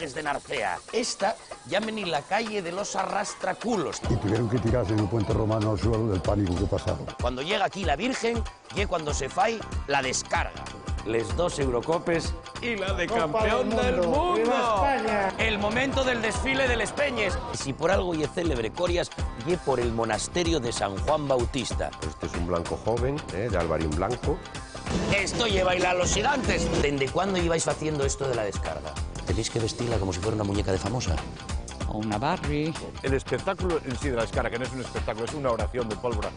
Cangas de Narcea. Esta llamen la calle de los arrastraculos. Y tuvieron que tirarse en el puente romano al suelo del pánico que pasaron. Cuando llega aquí la Virgen, y cuando se fai la descarga. Les 2 Eurocopes y la de campeón del mundo. El momento del desfile de les Peñes. Si por algo ye célebre Corias, ye por el monasterio de San Juan Bautista. Este es un blanco joven, de Alvarín Blanco. Esto lleva a bailar los gigantes. ¿Desde cuándo ibais haciendo esto de la descarga? Tenéis que vestirla como si fuera una muñeca de famosa. O una Barbie. El espectáculo en sí de la descarga, que no es un espectáculo, es una oración de pólvora.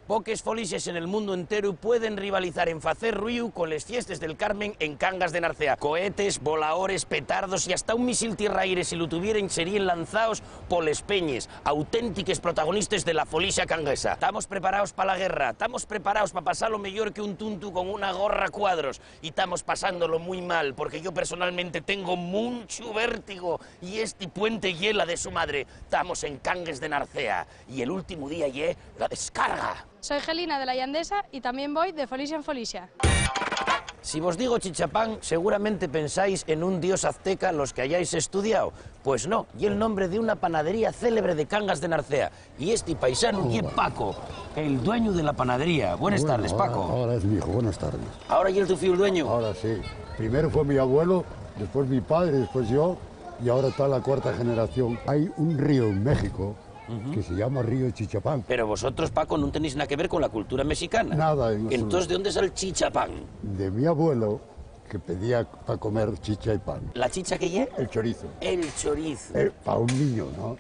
Poques folises en el mundo entero pueden rivalizar en facer ruiu con les fiestas del Carmen en Cangas de Narcea. Cohetes, voladores, petardos y hasta un misil tierraire, si lo tuvieran, serían lanzados por les Peñes, auténticos protagonistas de la folicia canguesa. Estamos preparados para la guerra, estamos preparados para pasarlo mejor que un tuntu con una gorra a cuadros, y estamos pasándolo muy mal, porque yo personalmente tengo mucho vértigo, y este puente hiela de su madre. Estamos en Cangas de Narcea, y el último día ye la descarga. Soy Gelina de la Llandesa y también voy de folicia en folicia. Si vos digo Chichapán, seguramente pensáis en un dios azteca los que hayáis estudiado. Pues no, y el nombre de una panadería célebre de Cangas de Narcea. Y este paisano y es Paco, el dueño de la panadería. Buenas tardes, Paco. Ahora es mi hijo, buenas tardes. ¿Ahora y el tu fiu el dueño? Ahora sí. Primero fue mi abuelo, después mi padre, después yo, y ahora está la 4ª generación. Hay un río en México que se llama Río Chichapán. Pero vosotros, Paco, no tenéis nada que ver con la cultura mexicana. Nada. Entonces, ¿de dónde sale el chichapán? De mi abuelo, que pedía para comer chicha y pan. ¿La chicha que ye? El chorizo. El chorizo. Para un niño, ¿no?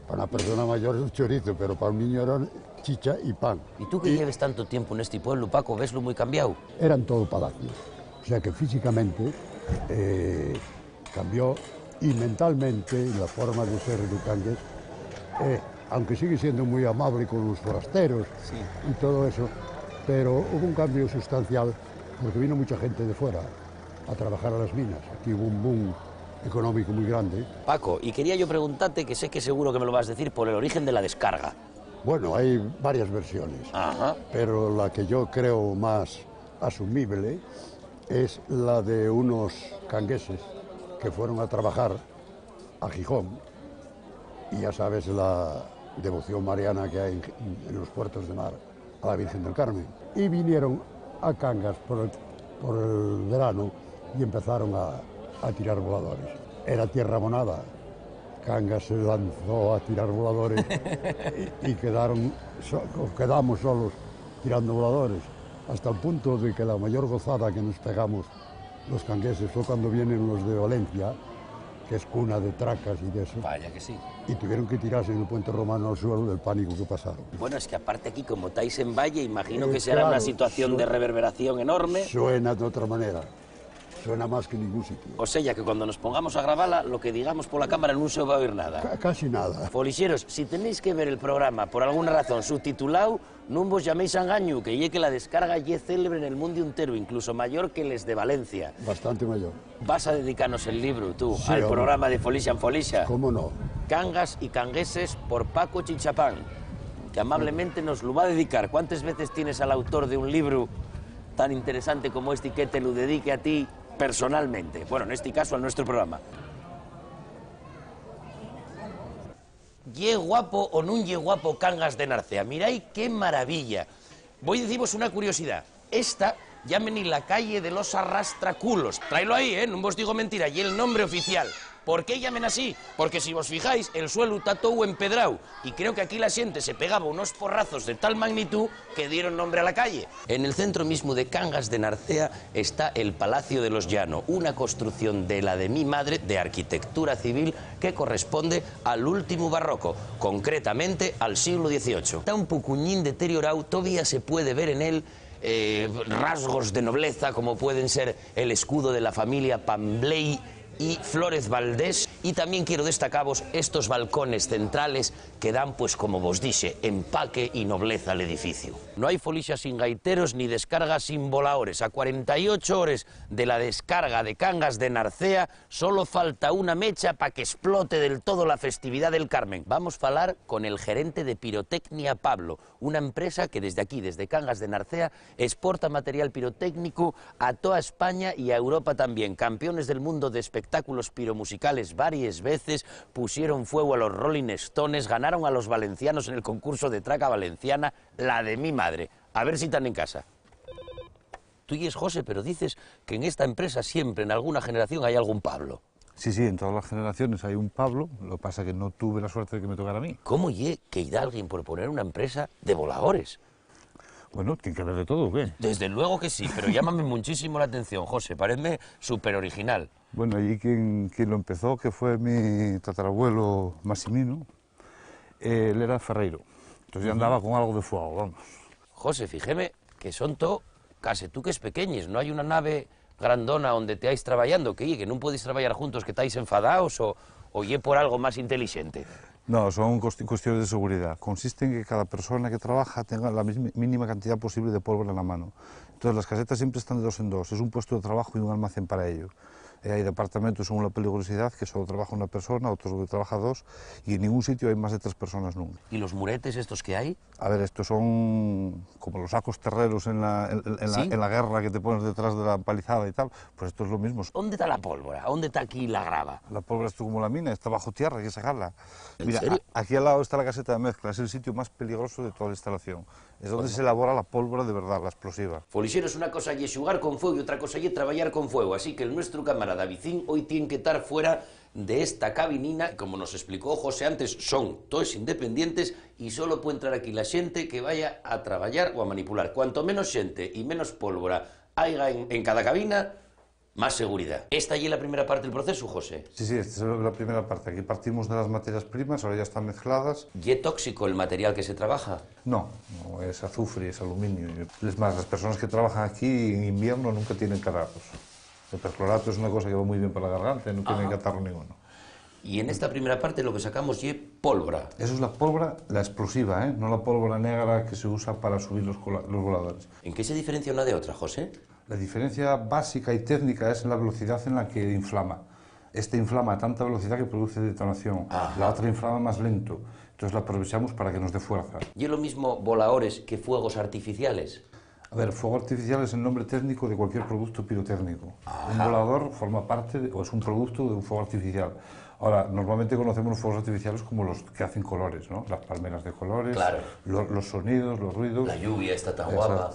Para una persona mayor es un chorizo, pero para un niño era chicha y pan. ¿Y tú que lleves tanto tiempo en este pueblo, Paco, veslo muy cambiado? Eran todo palacios. O sea que físicamente cambió, y mentalmente la forma de ser de Cangas, aunque sigue siendo muy amable con los forasteros y todo eso, pero hubo un cambio sustancial porque vino mucha gente de fuera a trabajar a las minas. Aquí hubo un boom económico muy grande. Paco, y quería yo preguntarte, que sé que seguro que me lo vas a decir, por el origen de la descarga. Bueno, hay varias versiones, pero la que yo creo más asumible es la de unos cangueses que fueron a trabajar a Gijón, y ya sabes la devoción mariana que hay en los puertos de mar a la Virgen del Carmen. Y vinieron a Cangas por el verano y empezaron a tirar voladores. Era tierra abonada. Cangas se lanzó a tirar voladores y quedamos solos tirando voladores, hasta el punto de que la mayor gozada que nos pegamos los cangueses fue cuando vienen los de Valencia, que es cuna de tracas y de eso. Vaya que sí. Y tuvieron que tirarse en el puente romano al suelo del pánico que pasaron. Bueno, es que aparte aquí, como estáis en valle, imagino que será una situación de reverberación enorme. Suena de otra manera. Suena más que en ningún sitio. O sea, que cuando nos pongamos a grabarla, lo que digamos por la cámara no se va a oír nada. Casi nada. Folixeros, si tenéis que ver el programa por alguna razón subtitulado, no vos llaméis a engaño, que ye que la descarga ye célebre en el mundo entero, incluso mayor que les de Valencia. Bastante mayor. Vas a dedicarnos el libro, tú, Sí, al hombre. programa de Folicia en Folicia. ¿Cómo no? Cangas y cangueses por Paco Chichapán, que amablemente nos lo va a dedicar. ¿Cuántas veces tienes al autor de un libro tan interesante como este y que te lo dedique a ti personalmente? Bueno, en este caso, a nuestro programa. Ye guapo o non ye guapo Cangas de Narcea. Mirai qué maravilla. Voy a deciros una curiosidad. Esta llamen la calle de los arrastraculos. Tráelo ahí, no vos digo mentira, y el nombre oficial. ¿Por qué llamen así? Porque si vos fijáis, el suelo está todo empedrado, y creo que aquí la gente se pegaba unos porrazos de tal magnitud que dieron nombre a la calle. En el centro mismo de Cangas de Narcea está el Palacio de los Llano, una construcción de la de mi madre, de arquitectura civil, que corresponde al último barroco, concretamente al siglo XVIII. Está un pocuñín deteriorado, todavía se puede ver en él rasgos de nobleza, como pueden ser el escudo de la familia Pambley, y Flórez Valdés. Y también quiero destacaros estos balcones centrales que dan, pues como vos dixe, empaque y nobleza al edificio. No hay folixa sin gaiteros ni descarga sin volaores. A 48 horas de la descarga de Cangas de Narcea solo falta una mecha para que explote del todo la festividad del Carmen. Vamos a falar con el gerente de Pirotecnia Pablo, una empresa que desde aquí, desde Cangas de Narcea, exporta material pirotécnico a toda España y a Europa también. Campeones del mundo de espectáculos piromusicales varias veces, pusieron fuego a los Rolling Stones, ganaron a los valencianos en el concurso de traca valenciana, la de mi madre. A ver si están en casa. Tú y es José, pero dices que en esta empresa siempre, en alguna generación, hay algún Pablo. Sí, en todas las generaciones hay un Pablo, lo que pasa es que no tuve la suerte de que me tocara a mí. ¿Cómo que irá alguien por poner una empresa de voladores? Bueno, tiene que haber de todo, ¿o qué? Desde luego que sí, pero llámame muchísimo la atención, José, parece súper original. Bueno, allí quien lo empezó, que fue mi tatarabuelo Massimino, él era ferreiro, entonces ya andaba con algo de fuego, vamos. José, fíjeme que son todo casi tú que es pequeñes, no hay una nave grandona donde te estáis trabajando, que non podéis trabajar juntos, que estáis enfadados o por algo más inteligente. No, son cuestiones de seguridad. Consiste en que cada persona que trabaja tenga la mínima cantidad posible de pólvora en la mano. Entonces las casetas siempre están de dos en dos, es un puesto de trabajo y un almacén para ello. Hay departamentos según la peligrosidad que solo trabaja una persona, otros que trabaja dos, y en ningún sitio hay más de 3 personas nunca. ¿Y los muretes estos que hay? A ver, estos son como los sacos terreros en la guerra que te pones detrás de la empalizada y tal, pues esto es lo mismo. ¿Dónde está la pólvora? ¿Dónde está aquí la grava? La pólvora es como la mina, está bajo tierra, hay que sacarla. Mira, serio? aquí al lado está la caseta de mezcla, es el sitio más peligroso de toda la instalación. Es donde se elabora la pólvora de verdad, la explosiva. Folixeros, una cosa es jugar con fuego y otra cosa es trabajar con fuego, así que el nuestro camarada Vicín hoy tiene que estar fuera de esta cabinina. Como nos explicó José antes, son todos independientes y solo puede entrar aquí la xente que vaya a trabajar o a manipular. Cuanto menos xente y menos pólvora haya en cada cabina, más seguridad. ¿Esta allí es la primera parte del proceso, José? Sí, esta es la primera parte. Aquí partimos de las materias primas, ahora ya están mezcladas. ¿Y es tóxico el material que se trabaja? No, es azufre, es aluminio. Es más, las personas que trabajan aquí en invierno nunca tienen catarros. El perclorato es una cosa que va muy bien para la garganta y no tienen catarro ninguno. Y en esta primera parte lo que sacamos es pólvora. Eso es la pólvora, la explosiva, no la pólvora negra que se usa para subir los voladores. ¿En qué se diferencia una de otra, José? La diferencia básica y técnica es en la velocidad en la que inflama. Esta inflama a tanta velocidad que produce detonación. La otra inflama más lento. Entonces la aprovechamos para que nos dé fuerza. ¿Y es lo mismo voladores que fuegos artificiales? A ver, fuego artificial es el nombre técnico de cualquier producto pirotécnico. Un volador forma parte o es un producto de un fuego artificial. Ahora, normalmente conocemos los fuegos artificiales como los que hacen colores, ¿no? Las palmeras de colores, claro, los sonidos, los ruidos. La lluvia está tan guapa.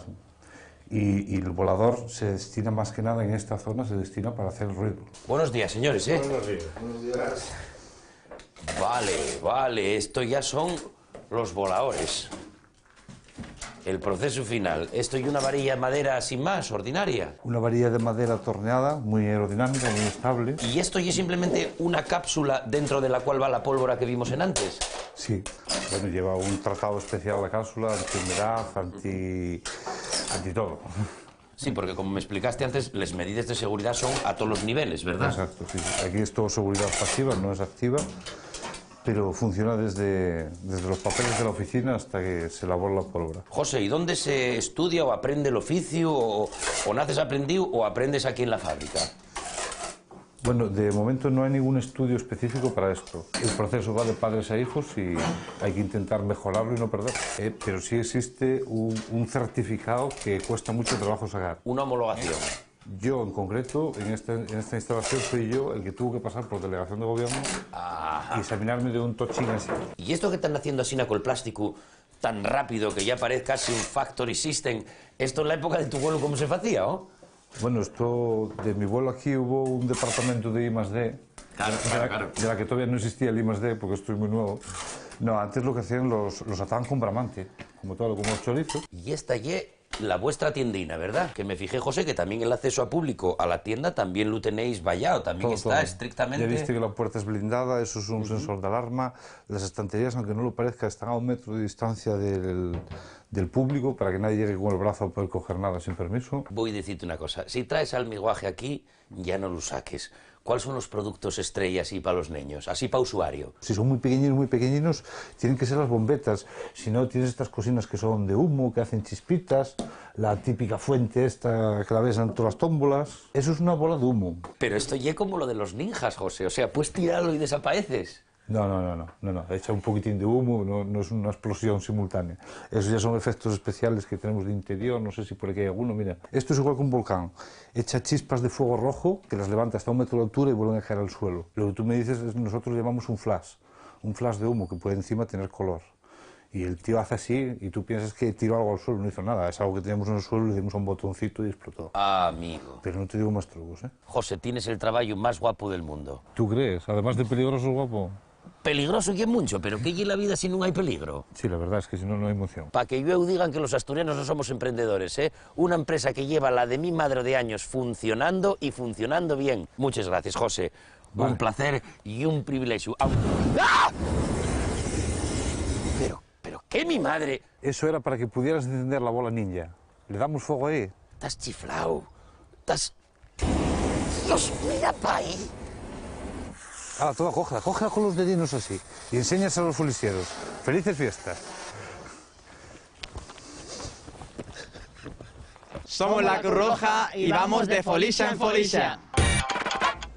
Y el volador se destina más que nada en esta zona, se destina para hacer ruido. Buenos días, señores, ¿eh? Buenos días. Buenos días. Vale, esto ya son los voladores. El proceso final. Esto y una varilla de madera sin más, ordinaria. Una varilla de madera torneada, muy aerodinámica, muy estable. ¿Y esto ya es simplemente una cápsula dentro de la cual va la pólvora que vimos en antes? Sí. Bueno, lleva un tratado especial la cápsula, antihumedad, anti todo. Sí, porque como me explicaste antes, las medidas de seguridad son a todos los niveles, ¿verdad? Exacto, sí. Aquí es todo seguridad pasiva, no es activa, pero funciona desde los papeles de la oficina hasta que se elabora la pólvora. José, ¿y dónde se estudia o aprende el oficio? ¿O naces aprendido o aprendes aquí en la fábrica? Bueno, de momento no hay ningún estudio específico para esto. El proceso va de padres a hijos y hay que intentar mejorarlo y no perder. Pero sí existe un certificado que cuesta mucho trabajo sacar. Una homologación. Yo, en concreto, en esta instalación soy yo el que tuvo que pasar por delegación de gobierno y examinarme de un tochín así. ¿Y esto que están haciendo así con el plástico tan rápido que ya parece casi un factory system, esto en la época de tu vuelo cómo se hacía, o? Bueno, esto, de mi vuelo aquí hubo un departamento de I+D, Claro. de la que todavía no existía el I+D porque estoy muy nuevo. No, antes lo que hacían los ataban con bramante, como el chorizo. Y esta es la vuestra tiendina, ¿verdad? Que me fijé, José, que también el acceso a público a la tienda también lo tenéis vallado, también Todo, está todo. estrictamente... Ya viste que la puerta es blindada, eso es un sensor de alarma. Las estanterías, aunque no lo parezca, están a 1 metro de distancia del público para que nadie llegue con el brazo a poder coger nada sin permiso. Voy a decirte una cosa, si traes almiguaje aquí, ya no lo saques. ¿Cuáles son los productos estrella así para los niños, así para usuario? Si son muy pequeñinos, tienen que ser las bombetas. Si no, tienes estas cocinas que son de humo, que hacen chispitas, la típica fuente esta que la ves en todas las tómbolas. Eso es una bola de humo. Pero esto ya como lo de los ninjas, José, o sea, puedes tirarlo y desapareces. No, echa un poquitín de humo, no es una explosión simultánea. Esos ya son efectos especiales que tenemos de interior, no sé si por aquí hay alguno, mira. Esto es igual que un volcán, echa chispas de fuego rojo que las levanta hasta 1 metro de altura y vuelven a caer al suelo. Lo que tú me dices, nosotros llamamos un flash de humo que puede encima tener color. Y el tío hace así y tú piensas que tiró algo al suelo, no hizo nada, es algo que teníamos en el suelo, le dimos a un botoncito y explotó. Ah, amigo. Pero no te digo más trucos, ¿eh? José, tienes el trabajo más guapo del mundo. ¿Tú crees? Además de peligroso, guapo. Peligroso y mucho, pero ¿qué es la vida si no hay peligro? Sí, la verdad es que si no, no hay emoción. Para que luego digan que los asturianos no somos emprendedores, ¿eh? Una empresa que lleva la de mi madre de años funcionando y funcionando bien. Muchas gracias, José. Vale. Un placer y un privilegio. ¡Ah! ¿Pero qué, mi madre? Eso era para que pudieras encender la bola ninja. ¿Le damos fuego ahí? Estás chiflao. Estás... Dios, mira pa' ahí. Ah, toda, cógela con los dedinos así y enséñase a los folisieros. ¡Felices fiestas! Somos la Cruz Roja y vamos de folixa en folixa.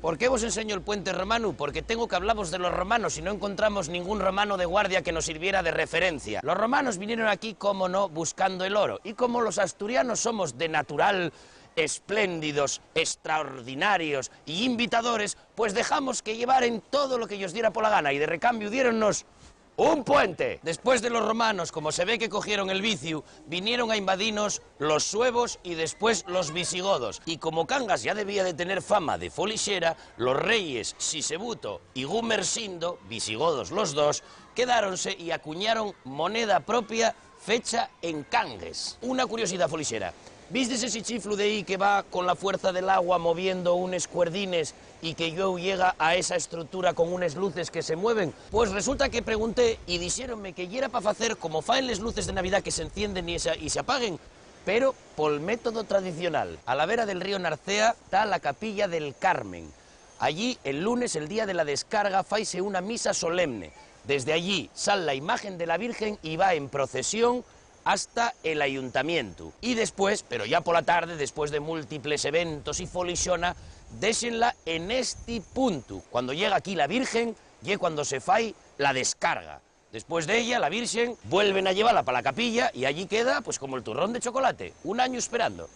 ¿Por qué vos enseño el puente romano? Porque tengo que hablamos de los romanos y no encontramos ningún romano de guardia que nos sirviera de referencia. Los romanos vinieron aquí, como no, buscando el oro. Y como los asturianos somos de natural espléndidos, extraordinarios y invitadores, pues dejamos que llevaren todo lo que ellos diera por la gana y de recambio diéronnos un puente. Después de los romanos, como se ve que cogieron el vicio, vinieron a invadirnos los suevos y después los visigodos. Y como Cangas ya debía de tener fama de folixera, los reyes Sisebuto y Gumersindo, visigodos los dos, quedáronse y acuñaron moneda propia fecha en Cangues. Una curiosidad folixera. ¿Vistes ese chiflu de ahí que va con la fuerza del agua moviendo unos cuerdines y que luego llega a esa estructura con unas luces que se mueven? Pues resulta que pregunté y dixéronme que era para hacer como faen las luces de Navidad que se encienden y se apaguen, pero por método tradicional. A la vera del río Narcea está la capilla del Carmen. Allí, el lunes, el día de la descarga, faise una misa solemne. Desde allí sale la imagen de la Virgen y va en procesión hasta el ayuntamiento. Y después, pero ya por la tarde, después de múltiples eventos y folixona, déxenla en este punto. Cuando llega aquí la Virgen, y cuando se fai la descarga. Después de ella, la Virgen, vuelven a llevarla para la capilla y allí queda, pues como el turrón de chocolate, un año esperando.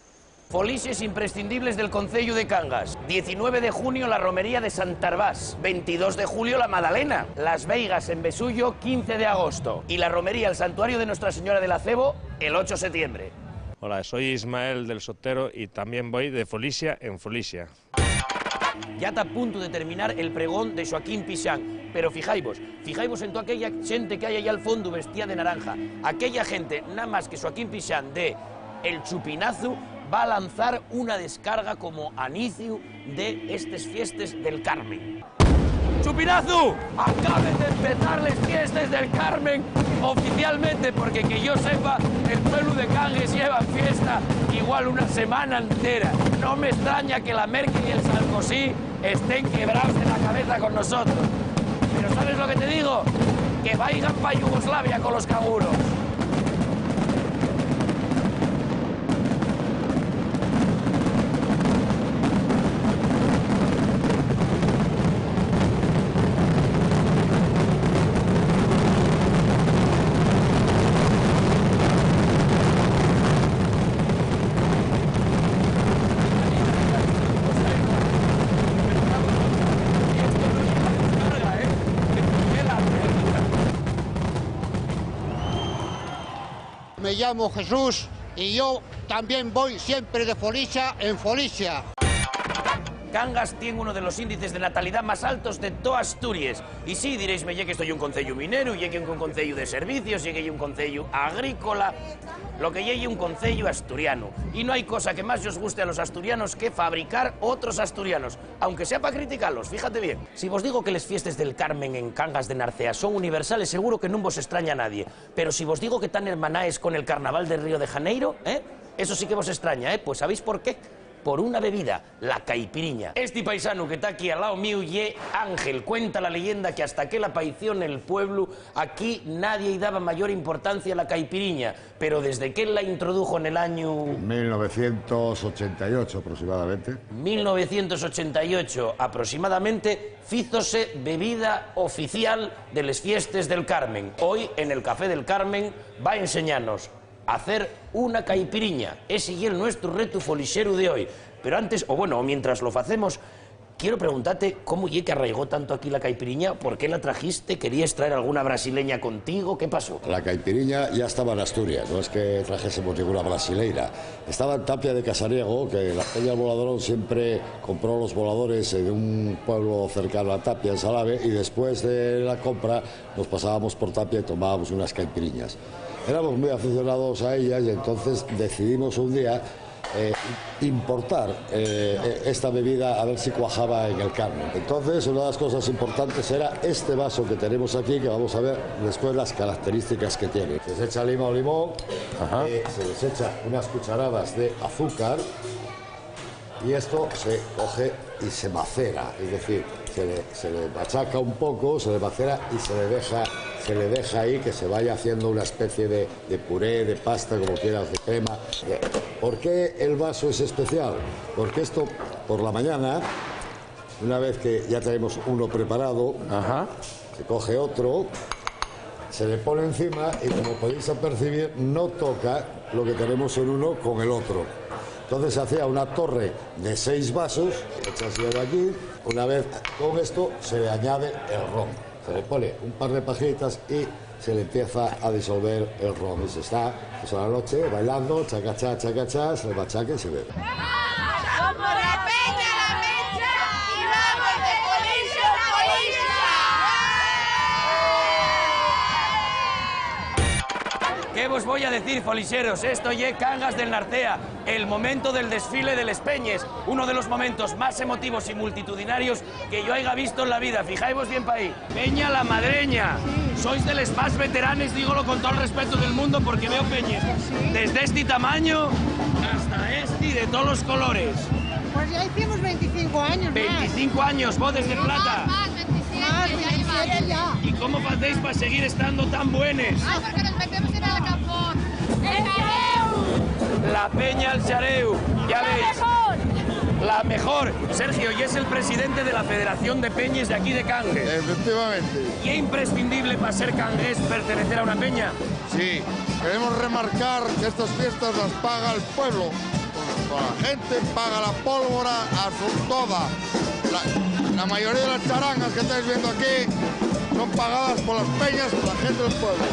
Folixes imprescindibles del concello de Cangas. 19 de junio la romería de Santarbás. 22 de julio la Madalena. Las Veigas en Besullo, 15 de agosto. Y la romería al santuario de Nuestra Señora del Acebo, el 8 de septiembre. Hola, soy Ismael del Sotero y también voy de folixa en folixa. Ya está a punto de terminar el pregón de Joaquín Pixán, pero fijaivos en toda aquella gente que hay allá al fondo vestida de naranja. Aquella gente, nada más que Joaquín Pixán de El Chupinazo, va a lanzar una descarga como inicio de estas fiestas del Carmen. ¡Chupinazo! Acaben de empezar las fiestas del Carmen oficialmente, porque que yo sepa, el pueblo de Cangas lleva fiesta igual una semana entera. No me extraña que la Merkel y el Sarkozy estén quebrados de la cabeza con nosotros. Pero ¿sabes lo que te digo? Que vayan para Yugoslavia con los canguros. Me llamo Jesús y yo también voy siempre de folixa en folixa. Cangas tiene uno de los índices de natalidad más altos de toda Asturias. Y sí, diréisme, ya que estoy un concello minero, ya que un concello de servicios, ya que un concello agrícola, lo que llegue un concello asturiano. Y no hay cosa que más os guste a los asturianos que fabricar otros asturianos, aunque sea para criticarlos, fíjate bien. Si vos digo que las fiestas del Carmen en Cangas de Narcea son universales, seguro que no vos extraña a nadie. Pero si vos digo que tan hermanáis con el carnaval de Río de Janeiro, eso sí que vos extraña, pues ¿sabéis por qué? por una bebida, la caipiriña. Este paisano que está aquí al lado mío ye Ángel. Cuenta la leyenda que hasta que la aparició en el pueblo, aquí nadie daba mayor importancia a la caipiriña, pero desde que él la introdujo en el año... 1988 aproximadamente. 1988 aproximadamente, fízose bebida oficial de les fiestes del Carmen. Hoy, en el Café del Carmen, va a enseñarnos a hacer una caipiriña. Ese es nuestro reto folixero de hoy. Pero antes, o bueno, mientras lo hacemos, quiero preguntarte cómo ye que arraigó tanto aquí la caipiriña, por qué la trajiste, querías traer alguna brasileña contigo, ¿qué pasó? La caipiriña ya estaba en Asturias, no es que trajésemos ninguna brasileira. Estaba en Tapia de Casariego, que la Peña Voladorón siempre compró los voladores en un pueblo cercano a Tapia, en Salave, y después de la compra nos pasábamos por Tapia y tomábamos unas caipiriñas. Éramos muy aficionados a ellas y entonces decidimos un día importar esta bebida a ver si cuajaba en el Carmen. Entonces, una de las cosas importantes era este vaso que tenemos aquí, que vamos a ver después las características que tiene. Se les echa limón, se les echa unas cucharadas de azúcar y esto se coge y se macera, es decir, se le machaca un poco, se le macera y se le deja ahí que se vaya haciendo una especie de puré, de pasta, como quieras, de crema. ¿Por qué el vaso es especial? Porque esto, por la mañana, una vez que ya tenemos uno preparado, se coge otro, se le pone encima y, como podéis percibir, no toca lo que tenemos en uno con el otro. Entonces se hacía una torre de 6 vasos, echas de aquí, una vez con esto se le añade el ron. Se le pone un par de pajitas y se le empieza a disolver el ron. Y se está toda la noche bailando, chacachá, chacachá, se le machaca y se bebe. ¡Somos la Peña, la Mecha y vamos de Folixa a Folixa! ¿Qué vos voy a decir, folixeros? Esto ye Cangas del Narcea, el momento del desfile de les Peñes, uno de los momentos más emotivos y multitudinarios que yo haya visto en la vida. Fijaos bien para ahí. Peña la Madreña. Sois de les más veteranes, dígolo con todo el respeto del mundo, porque veo peñes desde este tamaño hasta este y de todos los colores. Pues ya hicimos 25 años. 25 años, bodes de plata. Más, 27 ya. ¿Y cómo hacéis para seguir estando tan buenos? Ah, porque nos metemos en el campo. ¡El Xareu! La Peña al Xareu, ya veis. La mejor. Sergio, y es el presidente de la Federación de Peñes de aquí de Cangues. Efectivamente. ¿Y es imprescindible para ser cangués pertenecer a una peña? Sí, queremos remarcar que estas fiestas las paga el pueblo. La gente paga la pólvora a su toda. La mayoría de las charangas que estáis viendo aquí son pagadas por las peñas, por la gente del pueblo.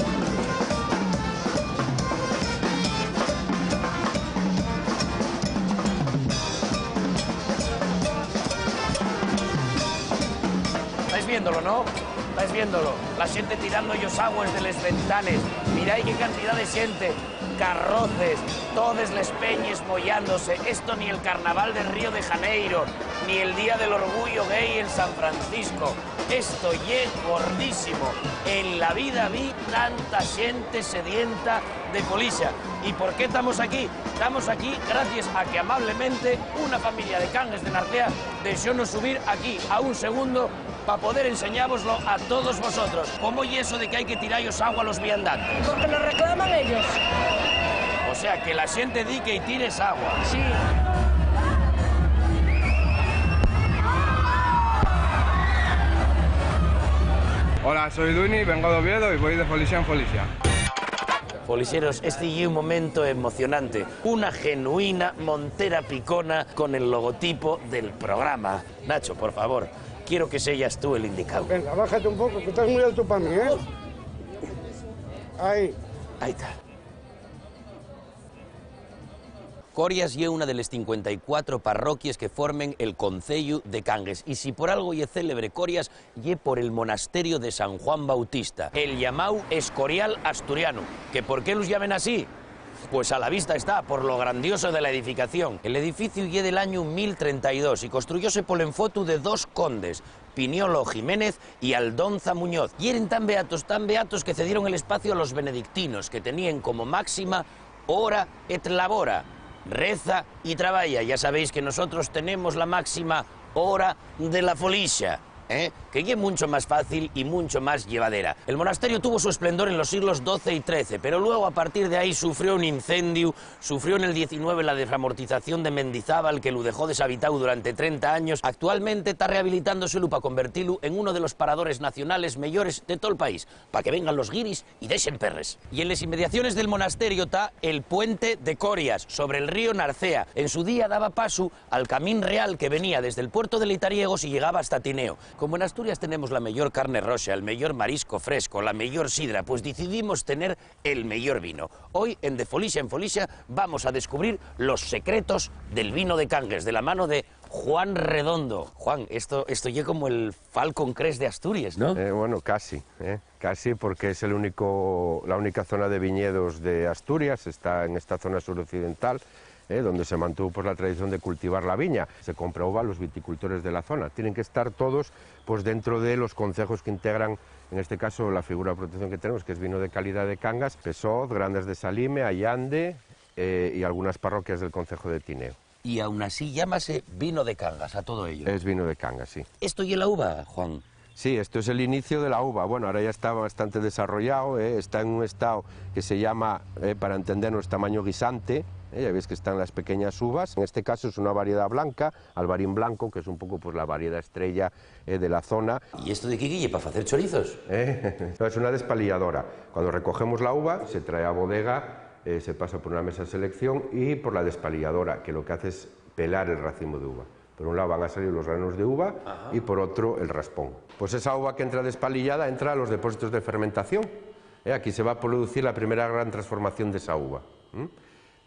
¿Estáis viéndolo, no? ¿Estáis viéndolo? La gente tirando ellos aguas de les ventanes. Miráis qué cantidad de gente. Carroces, todes les peñes mollándose. Esto ni el carnaval del Río de Janeiro, ni el Día del Orgullo Gay en San Francisco. Esto ye gordísimo. En la vida vi tanta gente sedienta de Folixa. ¿Y por qué estamos aquí? Estamos aquí gracias a que amablemente una familia de Cangues de Narcea deseónos subir aquí a un segundo para poder enseñároslo a todos vosotros. ¿Cómo y eso de que hay que tirarlos agua a los viandantes? Porque lo reclaman ellos. O sea, que la gente di que tires agua. Sí. Hola, soy Duni, vengo de Oviedo y voy de Folixa en Folixa. Folixeros, este es un momento emocionante. Una genuina montera picona con el logotipo del programa. Nacho, por favor, quiero que seas tú el indicado. Venga, bájate un poco, que estás muy alto para mí, ¿eh? Ahí. Ahí está. Corias ye una de las 54 parroquias que formen el Concello de Cangues. Y si por algo ye célebre Corias, ye por el monasterio de San Juan Bautista, el llamado Escorial Asturiano. ¿Que por qué los llamen así? Pues a la vista está, por lo grandioso de la edificación. El edificio ye del año 1032 y construyóse por enfotu de 2 condes, Piniolo Jiménez y Aldonza Muñoz. Y eran tan beatos que cedieron el espacio a los benedictinos, que tenían como máxima hora et labora. reza y trabaja. Ya sabéis que nosotros tenemos la máxima hora de la folixa, que es mucho más fácil y mucho más llevadera. El monasterio tuvo su esplendor en los siglos XII y XIII, pero luego a partir de ahí sufrió un incendio, sufrió en el XIX la desamortización de Mendizábal, que lo dejó deshabitado durante 30 años. Actualmente está rehabilitándose para convertirlo en uno de los paradores nacionales mejores de todo el país, para que vengan los guiris y dejen perres. Y en las inmediaciones del monasterio está el puente de Corias, sobre el río Narcea. En su día daba paso al camín real que venía desde el puerto de Leitariegos y llegaba hasta Tineo. Como en Asturias tenemos la mejor carne roxa, el mejor marisco fresco, la mejor sidra, pues decidimos tener el mejor vino. Hoy, en De Folixa en Folixa, vamos a descubrir los secretos del vino de Cangas, de la mano de Juan Redondo. Juan, esto ya como el Falcon Crest de Asturias, ¿no? Bueno, casi, casi, porque es la única zona de viñedos de Asturias, está en esta zona suroccidental, donde se mantuvo pues, la tradición de cultivar la viña. Se compra uva a los viticultores de la zona. Tienen que estar todos pues, dentro de los concejos que integran, en este caso, la figura de protección que tenemos, que es vino de calidad de Cangas, Pesoz, Grandes de Salime, Allande y algunas parroquias del concejo de Tineo. Y aún así llámase vino de Cangas a todo ello. Es vino de Cangas, sí. ¿Esto y la uva, Juan? Sí, esto es el inicio de la uva. Bueno, ahora ya está bastante desarrollado, está en un estado que se llama, para entendernos, tamaño guisante. Ya veis que están las pequeñas uvas. En este caso es una variedad blanca, Albarín Blanco, que es un poco pues, la variedad estrella de la zona. ¿Y esto de qué, Guille, para hacer chorizos? Es una despalilladora. Cuando recogemos la uva, se trae a bodega, se pasa por una mesa de selección y por la despalilladora, que lo que hace es pelar el racimo de uva. Por un lado van a salir los granos de uva y por otro el raspón. Pues esa uva que entra despalillada entra a los depósitos de fermentación. Aquí se va a producir la primera gran transformación de esa uva,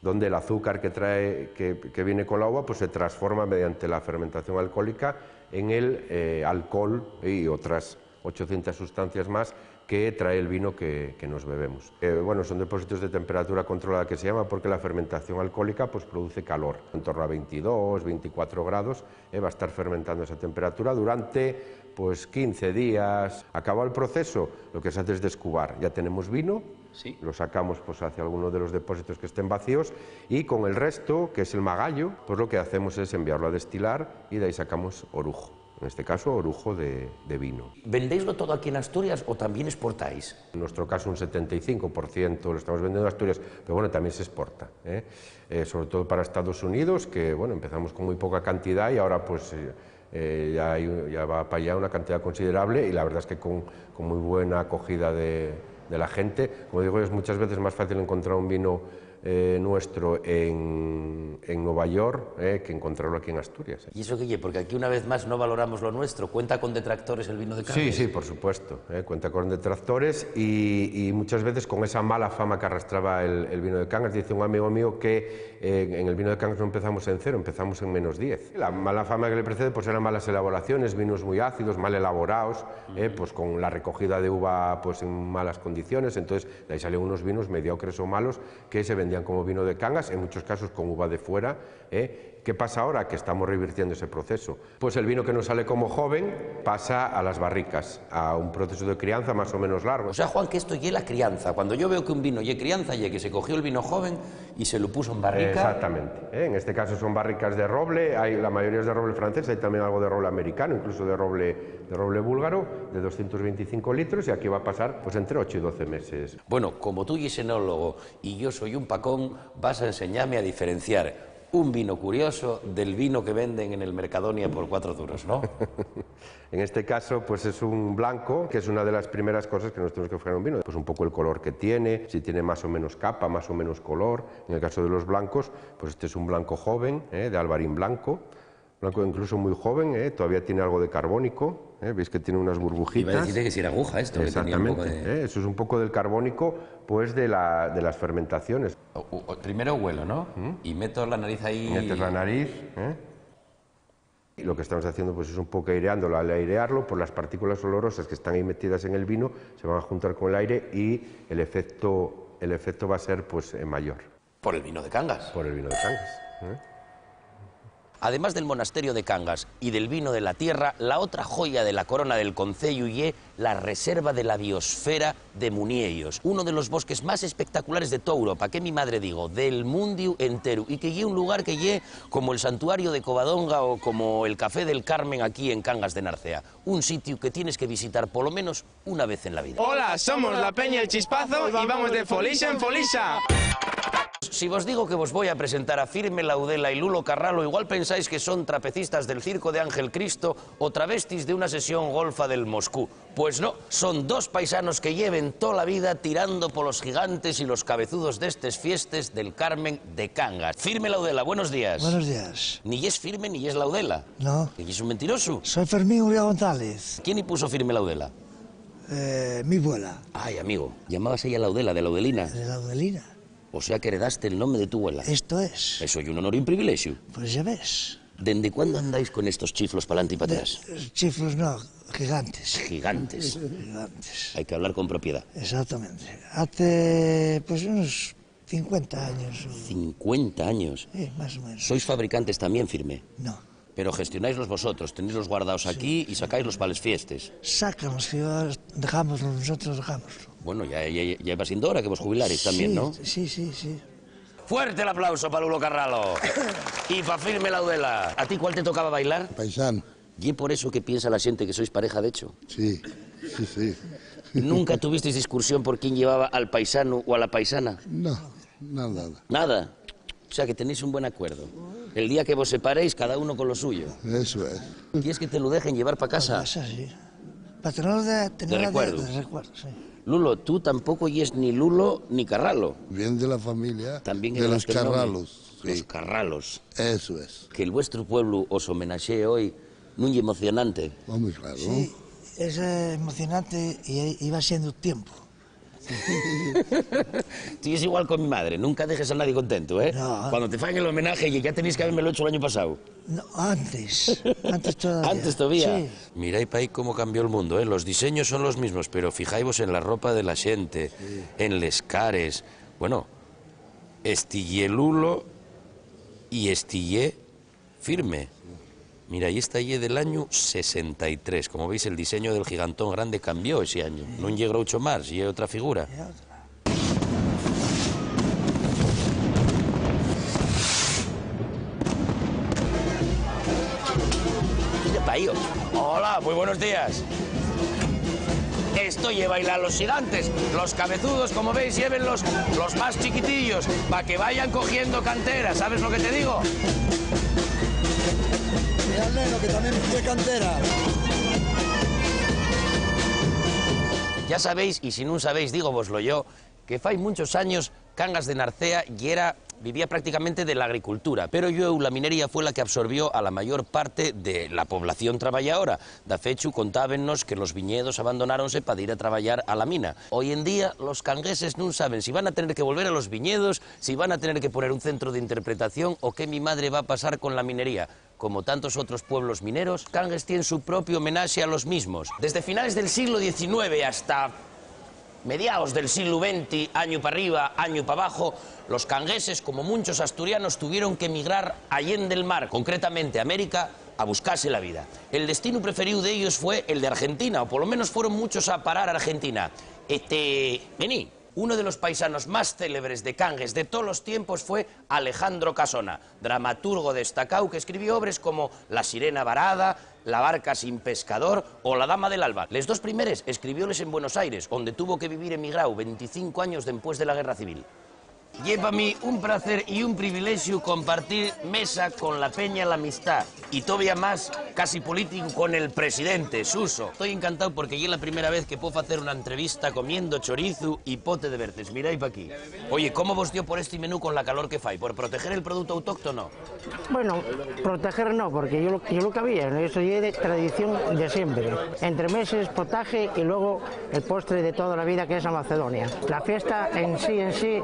donde el azúcar que viene con la uva pues se transforma mediante la fermentación alcohólica en el alcohol y otras 800 sustancias más que trae el vino que nos bebemos. Bueno, son depósitos de temperatura controlada que se llama porque la fermentación alcohólica pues, produce calor, en torno a 22, 24 grados, va a estar fermentando esa temperatura durante pues, 15 días. Acabado el proceso, lo que se hace es descubar. Ya tenemos vino, sí. Lo sacamos pues, hacia alguno de los depósitos que estén vacíos y con el resto, que es el magallo, pues lo que hacemos es enviarlo a destilar y de ahí sacamos orujo. En este caso, orujo de vino. ¿Vendéislo todo aquí en Asturias o también exportáis? En nuestro caso, un 75% lo estamos vendiendo en Asturias, pero bueno, también se exporta. Sobre todo para Estados Unidos, que bueno, empezamos con muy poca cantidad y ahora pues ya va para allá una cantidad considerable y la verdad es que con muy buena acogida de la gente. Como digo, es muchas veces más fácil encontrar un vino nuestro en Nueva York que encontrarlo aquí en Asturias. ¿Y eso qué? Porque aquí una vez más no valoramos lo nuestro. ¿Cuenta con detractores el vino de Cangas? Sí, sí, por supuesto. Cuenta con detractores y muchas veces con esa mala fama que arrastraba el vino de Cangas. Dice un amigo mío que en el vino de Cangas no empezamos en 0, empezamos en -10. La mala fama que le precede pues eran malas elaboraciones, vinos muy ácidos, mal elaborados, pues con la recogida de uva pues en malas condiciones. Entonces de ahí salieron unos vinos mediocres o malos que se vendían como vino de Cangas, en muchos casos con uva de fuera. ¿Qué pasa ahora? Que estamos revirtiendo ese proceso. Pues el vino que nos sale como joven pasa a las barricas, a un proceso de crianza más o menos largo. O sea, Juan, que esto es la crianza. Cuando yo veo que un vino es crianza, que se cogió el vino joven y se lo puso en barrica. Exactamente. En este caso son barricas de roble, la mayoría es de roble francés, hay también algo de roble americano, incluso de roble búlgaro, de 225 litros, y aquí va a pasar pues entre 8 y 12 meses. Bueno, como tú y enólogo y yo soy un pacón, vas a enseñarme a diferenciar un vino curioso del vino que venden en el Mercadonia por 4 duros, ¿no? En este caso, pues es un blanco, que es una de las primeras cosas que nos tenemos que fijar en un vino. Pues un poco el color que tiene, si tiene más o menos capa, más o menos color. En el caso de los blancos, pues este es un blanco joven, de Albarín Blanco. Blanco incluso muy joven, todavía tiene algo de carbónico. Veis que tiene unas burbujitas. Iba a decirte que si era aguja esto. Exactamente. Que tenía un poco de... Eso es un poco del carbónico, pues de las fermentaciones. Primero huelo, ¿no? Y meto la nariz ahí. Metes la nariz. Y lo que estamos haciendo pues es un poco aireándolo. Al airearlo, por las partículas olorosas que están ahí metidas en el vino, se van a juntar con el aire y el efecto va a ser pues mayor. ¿Por el vino de Cangas? Por el vino de Cangas. Además del monasterio de Cangas y del vino de la tierra, la otra joya de la corona del concello ye la reserva de la biosfera de Muniellos, uno de los bosques más espectaculares de toda Europa, que mi madre digo, del mundio entero, y que ye un lugar que ye como el santuario de Covadonga o como el Café del Carmen aquí en Cangas de Narcea, un sitio que tienes que visitar por lo menos una vez en la vida. Hola, somos la Peña El Chispazo y vamos de Folixa en Folixa. Si vos digo que vos voy a presentar a Firme Laudela y Lulo Carralo, igual pensáis que son trapecistas del circo de Ángel Cristo o travestis de una sesión golfa del Moscú. Pues no, son dos paisanos que lleven toda la vida tirando por los gigantes y los cabezudos de estas fiestas del Carmen de Cangas. Firme Laudela, buenos días. Buenos días. Ni es Firme ni es Laudela. No. ¿Y es un mentiroso? Soy Fermín Uribe González. ¿Quién y puso Firme Laudela? Mi abuela. Ay, amigo, llamabas ella Laudela, de Laudelina. De Laudelina. O sea que heredaste el nombre de tu abuela. Esto es. Eso es un honor y un privilegio. Pues ya ves. ¿Desde cuándo andáis con estos chiflos para adelante y para atrás? Chiflos no, gigantes. Gigantes. Gigantes. Hay que hablar con propiedad. Exactamente. Hace pues unos 50 años. 50 años. Sí, más o menos. ¿Sois fabricantes también, Firme? No. Pero gestionáislos vosotros, tenéislos guardados aquí y sacáislos para las fiestas. Sácanos, que dejámoslo, nosotros dejámoslo. Bueno, ya va siendo hora que vos jubilaréis también, ¿no? Sí. Fuerte el aplauso para Lulo Carralo. Y para Firme Laudela. ¿A ti cuál te tocaba bailar? Paisano. ¿Y por eso que piensa la gente que sois pareja de hecho? Sí. ¿Nunca tuvisteis discusión por quién llevaba al paisano o a la paisana? No, nada. ¿Nada? O sea, que tenéis un buen acuerdo. El día que vos separéis, cada uno con lo suyo. Eso es. ¿Quieres que te lo dejen llevar para casa? Para casa, sí. Para tenerlo de recuerdo. De recuerdo, sí. Lulo, tú tampoco es ni Lulo ni Carralo. Viene de la familia también de los Carralos. Sí. Los Carralos. Eso es. Que el vuestro pueblo os homenajee hoy, ¿no es emocionante? Muy claro. Sí, es emocionante y iba siendo tiempo. Tú es igual con mi madre, nunca dejes a nadie contento, ¿eh? No. Cuando te fallen el homenaje, y ya tenéis que haberme lo hecho el año pasado. No, antes todavía. ¿Antes todavía? Sí. Mirad para ahí cómo cambió el mundo, ¿eh? Los diseños son los mismos, pero fijáis en la ropa de la gente, en les cares. Bueno, estillé Lulo y estillé Firme. Mira, ahí está allí del año 63. Como veis, el diseño del gigantón grande cambió ese año. No llegó mucho más, y hay otra figura. Mira, paío. Hola, muy buenos días. Esto lleva a bailar los gigantes. Los cabezudos, como veis, lleven los más chiquitillos, para que vayan cogiendo cantera. ¿Sabes lo que te digo? Mira el neno, que también tiene cantera. Ya sabéis, y si no sabéis, dígovoslo yo, que fai muchos años Cangas de Narcea vivía prácticamente de la agricultura, pero la minería fue la que absorbió a la mayor parte de la población trabajadora. Da fechu contábennos que los viñedos abandonáronse para ir a trabajar a la mina. Hoy en día los cangueses no saben si van a tener que volver a los viñedos, si van a tener que poner un centro de interpretación o qué mi madre va a pasar con la minería. Como tantos otros pueblos mineros, Cangas tiene su propio homenaje a los mismos. Desde finales del siglo XIX hasta mediados del siglo XX, año para arriba, año para abajo, los cangueses, como muchos asturianos, tuvieron que emigrar allende el mar, concretamente a América, a buscarse la vida. El destino preferido de ellos fue el de Argentina, o por lo menos fueron muchos a parar a Argentina. Vení. Uno de los paisanos más célebres de Cangas de todos los tiempos fue Alejandro Casona, dramaturgo destacado que escribió obras como La sirena varada, La barca sin pescador o La dama del alba. Les dos primeres escribióles en Buenos Aires, donde tuvo que vivir emigrado 25 años después de la Guerra Civil. Y para mí un placer y un privilegio compartir mesa con la Peña La Amistad y todavía más, casi político, con el presidente, Suso. Estoy encantado porque es la primera vez que puedo hacer una entrevista comiendo chorizo y pote de vertes. Miráis para aquí. Oye, ¿cómo vos dio por este menú con la calor que fai? ¿Por proteger el producto autóctono? Bueno, proteger no, porque yo lo que había, ¿no? Eso es de tradición de siempre. Entre meses, potaje y luego el postre de toda la vida, que es la Macedonia. La fiesta en sí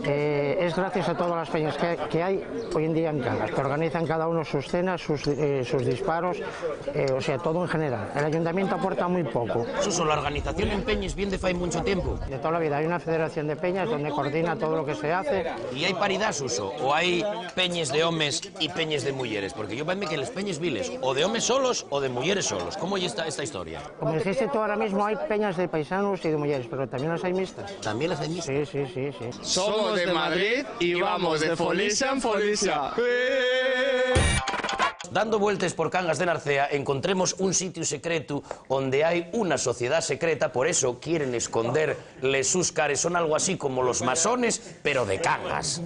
es gracias a todas las peñas que hay hoy en día en Cangas, que organizan cada uno sus cenas, sus disparos, o sea, todo en general. El ayuntamiento aporta muy poco. Suso, la organización en peñas viene de fai mucho tiempo. De toda la vida, hay una federación de peñas donde coordina todo lo que se hace. ¿Y hay paridad, Suso? ¿O hay peñes de homes y peñes de mujeres? Porque yo parece que les peñes viles, o de homes solos o de mujeres solos. ¿Cómo es esta historia? Como dijiste tú, ahora mismo hay peñas de paisanos y de mujeres, pero también las hay mixtas. ¿También las hay mixtas? Sí. Somos de Madrid y vamos de Folicia en Folicia. Dando vueltas por Cangas de Narcea encontremos un sitio secreto donde hay una sociedad secreta, por eso quieren esconderle sus cares, son algo así como los masones, pero de Cangas.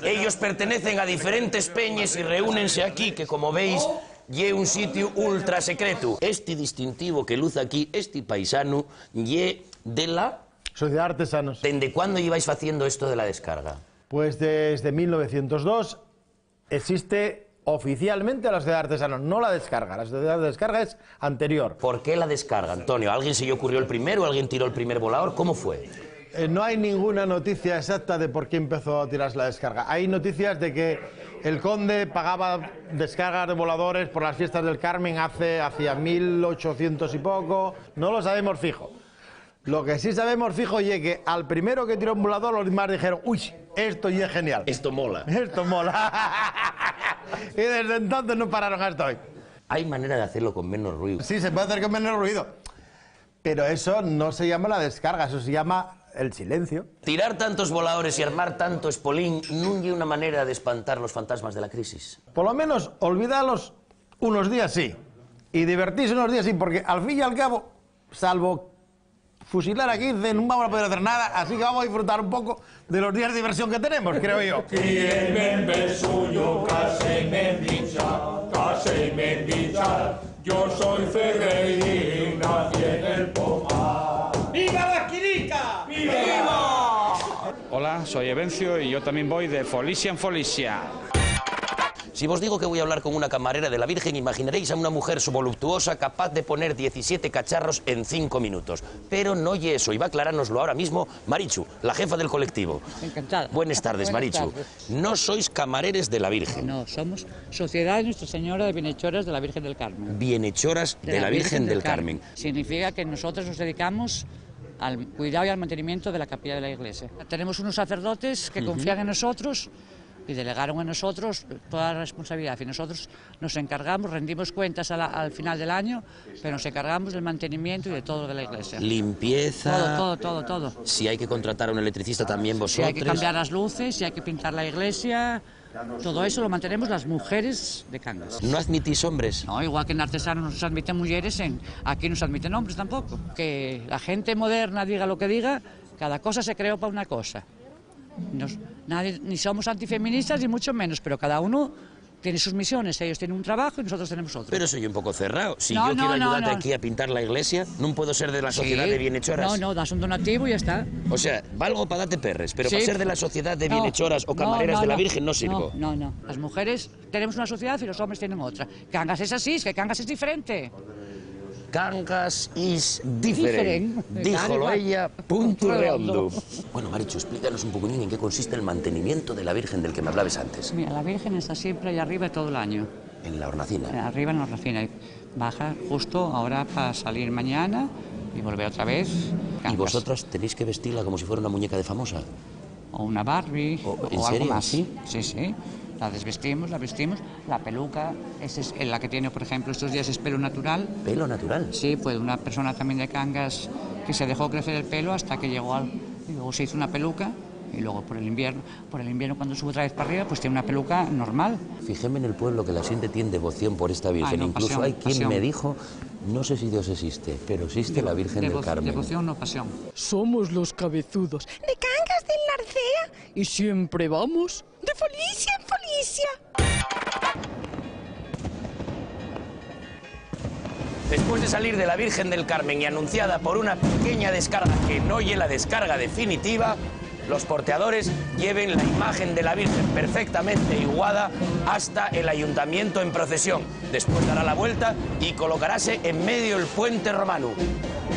Ellos pertenecen a diferentes peñas y reúnense aquí, que como veis, ye un sitio ultra secreto. Este distintivo que luce aquí, este paisano, ye de la... Sociedad de Artesanos. ¿Desde cuándo lleváis haciendo esto de la descarga? Pues desde 1902 existe oficialmente la Sociedad de Artesanos, no la descarga. La Sociedad de Descarga es anterior. ¿Por qué la descarga, Antonio? ¿Alguien se le ocurrió el primero? ¿Alguien tiró el primer volador? ¿Cómo fue? No hay ninguna noticia exacta de por qué empezó a tirarse la descarga. Hay noticias de que el conde pagaba descargas de voladores por las fiestas del Carmen hacia 1800 y poco. No lo sabemos fijo. Lo que sí sabemos fijo es que al primero que tiró un volador los demás dijeron, uy, esto ya es genial. Esto mola. Esto mola. Y desde entonces no pararon hasta hoy. ¿Hay manera de hacerlo con menos ruido? Sí, se puede hacer con menos ruido. Pero eso no se llama la descarga, eso se llama el silencio. Tirar tantos voladores y armar tanto espolín no es una manera de espantar los fantasmas de la crisis. Por lo menos olvidarlos unos días sí. Y divertirse unos días sí, porque al fin y al cabo, salvo fusilar a 15, no vamos a poder hacer nada, así que vamos a disfrutar un poco de los días de diversión que tenemos, creo yo. Yo soy Ferreira, nací en el Pomar. ¡Viva la Quirica! ¡Viva! Hola, soy Evencio y yo también voy de Folicia en Folicia. Si vos digo que voy a hablar con una camarera de la Virgen, imaginaréis a una mujer voluptuosa capaz de poner 17 cacharros en 5 minutos. Pero no y eso, y va a aclarárnoslo ahora mismo Marichu, la jefa del colectivo. Encantada. Buenas tardes, Buenas Marichu. tardes. No sois camareres de la Virgen. No, somos Sociedad de Nuestra Señora de Bienhechoras de la Virgen del Carmen. Bienhechoras de la Virgen del Carmen. Significa que nosotros nos dedicamos al cuidado y al mantenimiento de la capilla de la iglesia. Tenemos unos sacerdotes que confían en nosotros y delegaron en nosotros toda la responsabilidad. Y nosotros nos encargamos, rendimos cuentas al final del año, pero nos encargamos del mantenimiento y de todo de la iglesia. Limpieza... Todo. Si hay que contratar a un electricista también vosotros... Si hay que cambiar las luces, si hay que pintar la iglesia... Todo eso lo mantenemos las mujeres de Cangas. ¿No admitís hombres? No, igual que en Artesanos no se admiten mujeres, aquí no se admiten hombres tampoco. Que la gente moderna diga lo que diga, cada cosa se creó para una cosa. Nadie, ni somos antifeministas ni mucho menos, pero cada uno tiene sus misiones, ellos tienen un trabajo y nosotros tenemos otro. Pero soy un poco cerrado. Si yo quiero ayudarte aquí a pintar la iglesia, no puedo ser de la sociedad de bienhechoras. No, das un donativo y ya está. O sea, valgo para darte perres, pero para ser de la sociedad de bienhechoras o camareras de la Virgen no sirvo. No. Las mujeres tenemos una sociedad y los hombres tienen otra. Cangas es así, es que Cangas es diferente. Cangas is different. Díjolo ella, punto redondo. Bueno, Marichu, explícanos un poquín en qué consiste el mantenimiento de la Virgen del que me hablabas antes. Mira, la Virgen está siempre allá arriba todo el año. ¿En la hornacina? Arriba en la hornacina. Baja justo ahora para salir mañana y volver otra vez. ¿Y vosotros tenéis que vestirla como si fuera una muñeca de famosa? O una Barbie, ¿En o serio? algo más. ¿Sí? Sí. La desvestimos, la vestimos. La peluca, esa es la que tiene, por ejemplo, estos días es pelo natural. ¿Pelo natural? Sí, pues una persona también de Cangas que se dejó crecer el pelo hasta que llegó y luego se hizo una peluca y luego por el invierno cuando sube otra vez para arriba, pues tiene una peluca normal. Fíjeme en el pueblo que la gente tiene devoción por esta Virgen. No, incluso pasión, hay quien pasión. me dijo, no sé si Dios existe, pero existe la Virgen del Carmen. Devoción, no pasión. Somos los cabezudos de Cangas del Narcea y siempre vamos de Folicia en Folicia. Después de salir de la Virgen del Carmen y anunciada por una pequeña descarga que no oye la descarga definitiva, los porteadores lleven la imagen de la Virgen perfectamente iguada hasta el ayuntamiento en procesión. Después dará la vuelta y colocaráse en medio del puente romano.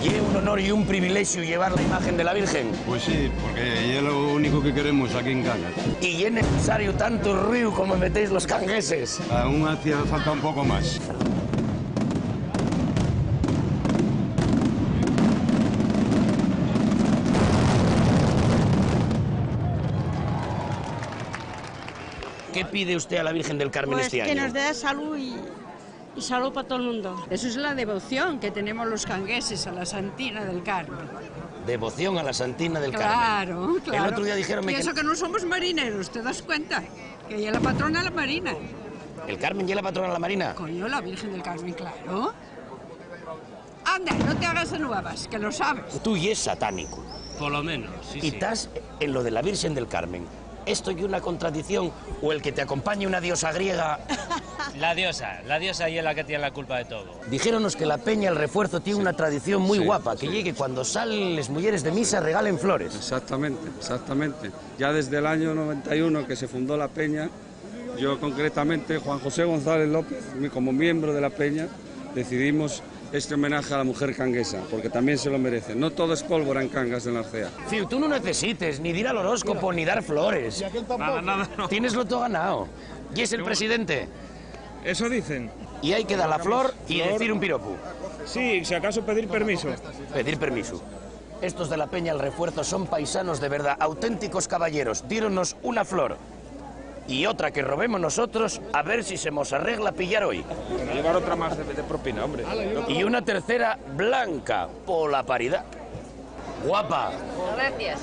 ¿Y es un honor y un privilegio llevar la imagen de la Virgen? Pues sí, porque es lo único que queremos aquí en Cangas. ¿Y es necesario tanto ruido como metéis los cangueses? Aún hacía falta un poco más. ¿Qué pide usted a la Virgen del Carmen Pues este año? que nos dé salud y salud para todo el mundo. Eso es la devoción que tenemos los cangueses a la Santina del Carmen. Devoción a la Santina del Carmen. Claro, claro. El otro día dijeron y eso que no somos marineros, ¿te das cuenta? Que ella es la patrona de la marina. ¿El Carmen y la patrona de la Marina? Coño, la Virgen del Carmen, claro. Anda, no te hagas de nuevas, que lo sabes. Tú y es satánico. Por lo menos, sí, Y estás en lo de la Virgen del Carmen. ¿Esto y una contradicción o el que te acompañe una diosa griega? La diosa y es la que tiene la culpa de todo. Dijéronos que la Peña El Refuerzo tiene una tradición muy guapa, que llegue cuando salen las mujeres de misa regalen flores. Exactamente, exactamente. Ya desde el año 91 que se fundó la Peña, yo concretamente, Juan José González López, como miembro de la Peña, decidimos este homenaje a la mujer canguesa, porque también se lo merece. No todo es pólvora en Cangas de Narcea. Fiu, tú no necesites ni ir al horóscopo ni dar flores. Nada, no. Tienes lo todo ganado. ¿Y es el presidente? Eso dicen. Y hay que dar la flor y decir un piropo. Sí, si acaso pedir permiso. Pedir permiso. Estos de la Peña El Refuerzo son paisanos de verdad, auténticos caballeros. Díronos una flor y otra que robemos nosotros, a ver si se nos arregla pillar hoy. Bueno, llevar otra más de propina, hombre. Y una tercera blanca, por la paridad. Guapa. Gracias.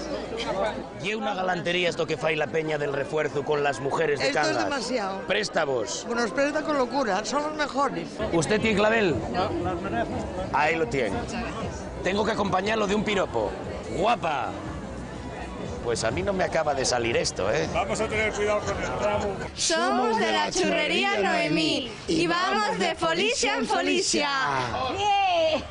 Y una galantería esto que fai la Peña del Refuerzo con las mujeres de Cangas. Esto es demasiado. Presta vos. Nos presta con locura, son los mejores. ¿Usted tiene clavel? No, ahí lo tiene. Tengo que acompañarlo de un piropo. Guapa. Pues a mí no me acaba de salir esto, ¿eh? Vamos a tener cuidado con el tramo. Somos de la churrería Noemí y vamos de folicia en folicia. ¡Yeah!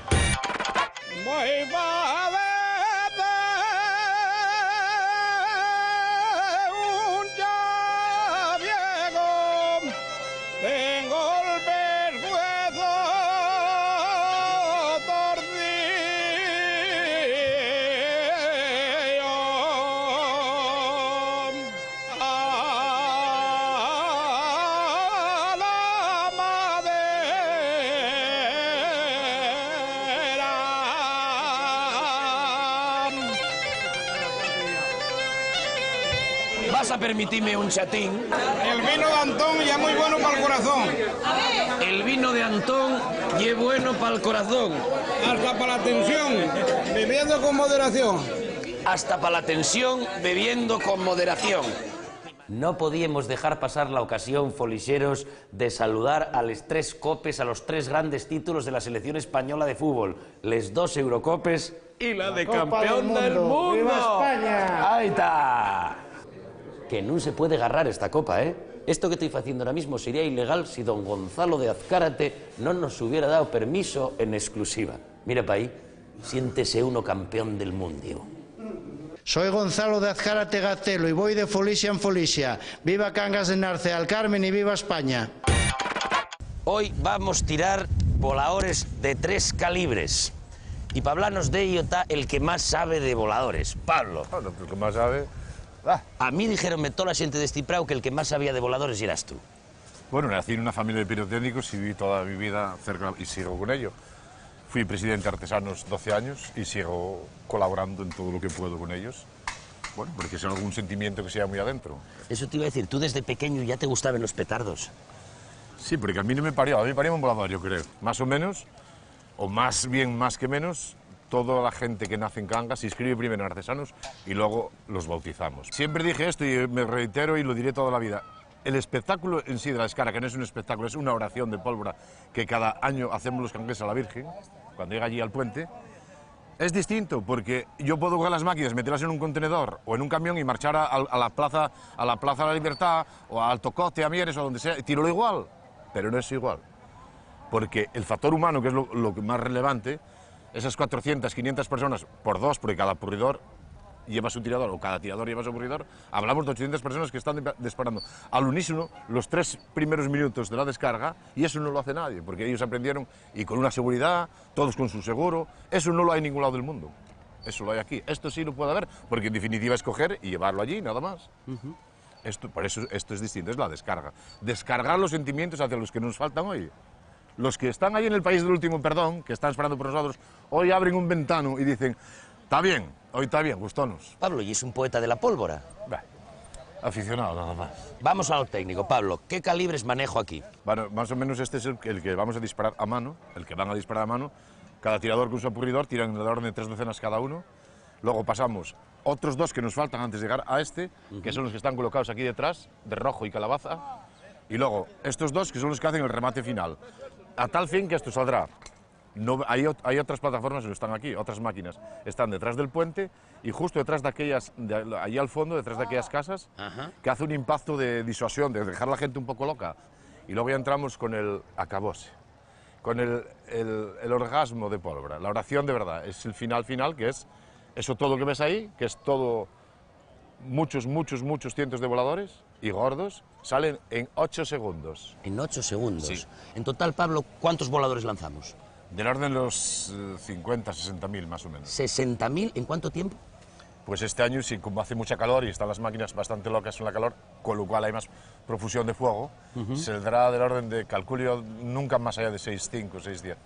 ¿Vas a permitirme un chatín? El vino de Antón ya muy bueno para el corazón. El vino de Antón y bueno para el corazón. Hasta para la tensión, bebiendo con moderación. Hasta para la tensión, bebiendo con moderación. No podíamos dejar pasar la ocasión, folicheros, de saludar a los 3 copes, a los 3 grandes títulos de la selección española de fútbol. Les 2 Eurocopes y la de campeón del mundo. ¡Viva España! ¡Ahí está! Que no se puede agarrar esta copa, ¿eh? Esto que estoy haciendo ahora mismo sería ilegal si don Gonzalo de Azcárate no nos hubiera dado permiso en exclusiva. Mira pa' ahí, siéntese uno campeón del mundo. Soy Gonzalo de Azcárate Gaztelo y voy de folicia en folicia. Viva Cangas de Narcea al Carmen y viva España. Hoy vamos a tirar voladores de 3 calibres. Y para hablarnos de ello está el que más sabe de voladores, Pablo. Claro, el que más sabe... A mí dijeronme toda la gente de este prau que el que más sabía de voladores eras tú. Bueno, nací en una familia de pirotécnicos y viví toda mi vida cerca y sigo con ello. Fui presidente de Artesanos 12 años y sigo colaborando en todo lo que puedo con ellos. Bueno, porque es algún sentimiento que sea muy adentro. Eso te iba a decir, tú desde pequeño ya te gustaban los petardos. Sí, porque a mí no me parió, a mí me parió un volador, yo creo. Más o menos, o más bien más que menos, toda la gente que nace en Cangas se inscribe primero en Artesanos y luego los bautizamos. Siempre dije esto y me reitero y lo diré toda la vida. El espectáculo en sí de la Escara, que no es un espectáculo, es una oración de pólvora que cada año hacemos los cangueses a la Virgen, cuando llega allí al puente, es distinto, porque yo puedo coger las máquinas, meterlas en un contenedor o en un camión y marchar a la Plaza de la Libertad o a Alto Coste, a Mieres o donde sea, y tiro lo igual, pero no es igual. Porque el factor humano, que es lo más relevante, esas 400, 500 personas por 2, porque cada ocurridor lleva su tirador, o cada tirador lleva su aburridor, hablamos de 800 personas que están disparando al unísono los 3 primeros minutos de la descarga, y eso no lo hace nadie, porque ellos aprendieron, y con una seguridad, todos con su seguro, eso no lo hay en ningún lado del mundo. Eso lo hay aquí. Esto sí lo puede haber, porque en definitiva es coger y llevarlo allí, nada más. Por eso esto es distinto, es la descarga. Descargar los sentimientos hacia los que nos faltan hoy. Los que están ahí en el país del último perdón, que están esperando por nosotros, hoy abren un ventano y dicen, está bien, hoy está bien, gustonos. Pablo, ¿y es un poeta de la pólvora? Aficionado, nada más. Vamos a lo técnico, Pablo. ¿Qué calibres manejo aquí? Bueno, más o menos este es el que vamos a disparar a mano, el que van a disparar a mano. Cada tirador con su apurridor tiran de la orden de 3 docenas cada uno. Luego pasamos otros 2 que nos faltan antes de llegar a este, que son los que están colocados aquí detrás, de rojo y calabaza. Y luego estos 2 que son los que hacen el remate final. A tal fin que esto saldrá. No, hay otras plataformas que no están aquí, otras máquinas. Están detrás del puente y justo detrás de aquellas, allí al fondo, detrás de aquellas casas, que hace un impacto de disuasión, de dejar a la gente un poco loca. Y luego ya entramos con el acabose, con el orgasmo de pólvora, la oración de verdad. Es el final, que es eso todo que ves ahí, que es todo, muchos cientos de voladores y gordos, salen en 8 segundos. ¿En 8 segundos? Sí. En total, Pablo, ¿cuántos voladores lanzamos? Del orden de los 50, 60.000 más o menos. ¿60.000 en cuánto tiempo? Pues este año, sí, como hace mucha calor y están las máquinas bastante locas con la calor, con lo cual hay más profusión de fuego, saldrá del orden de, calculo, nunca más allá de 6.5, 6.10.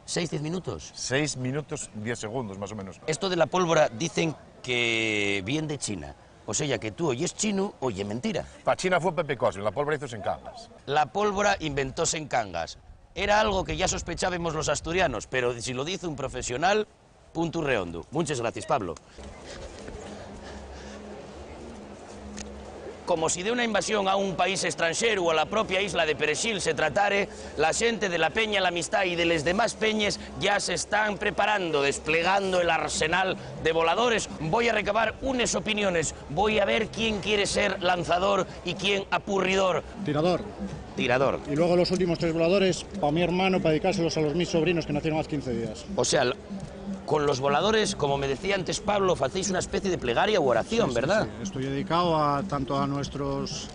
¿6-10 minutos? 6 minutos, 10 segundos, más o menos. Esto de la pólvora dicen que viene de China. O sea, que tú oyes chino, oye mentira. Para China fue Pepe Cosme, la pólvora hizo en Cangas. La pólvora inventóse en Cangas. Era algo que ya sospechábamos los asturianos, pero si lo dice un profesional, punto redondo. Muchas gracias, Pablo. Como si de una invasión a un país extranjero o a la propia isla de Perexil se tratare, la xente de la Peña La Amistad y de les demás peñes ya se están preparando, desplegando el arsenal de voladores. Voy a recabar unas opiniones, voy a ver quién quiere ser lanzador y quién apurridor. Tirador. Tirador. Y luego los últimos 3 voladores, para mi hermano, para dedicárselos a los mis sobrinos que nacieron hace 15 días. O sea, con los voladores, como me decía antes Pablo, hacéis una especie de plegaria u oración, Sí, ¿verdad? Sí. Estoy dedicado tanto a nuestros